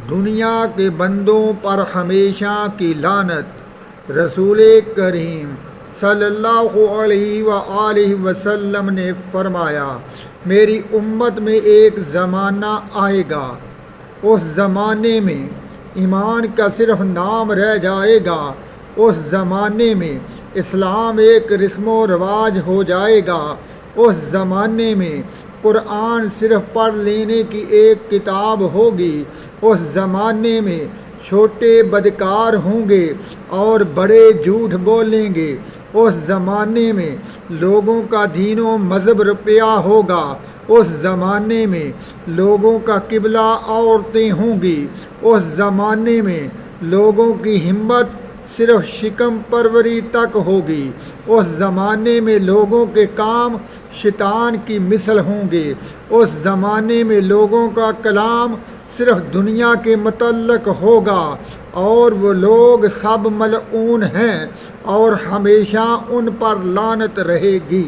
دنیا کے بندوں پر ہمیشہ کی لعنت۔ رسول کریم صلی اللہ علیہ وآلہ وسلم نے فرمایا، میری امت میں ایک زمانہ آئے گا، اس زمانے میں ایمان کا صرف نام رہ جائے گا، اس زمانے میں اسلام ایک رسم و رواج ہو جائے گا، اس زمانے میں قرآن صرف پڑھ لینے کی ایک کتاب ہوگی، اس زمانے میں چھوٹے بدکار ہوں گے اور بڑے جھوٹ بولیں گے، اس زمانے میں لوگوں کا دین و مذہب روپیہ ہوگا، اس زمانے میں لوگوں کا قبلہ عورتیں ہوں گی، اس زمانے میں لوگوں کی ہمت صرف شکم پروری تک ہوگی، اس زمانے میں لوگوں کے کام شیطان کی مثل ہوں گے، اس زمانے میں لوگوں کا کلام صرف دنیا کے متعلق ہوگا، اور وہ لوگ سب ملعون ہیں اور ہمیشہ ان پر لعنت رہے گی۔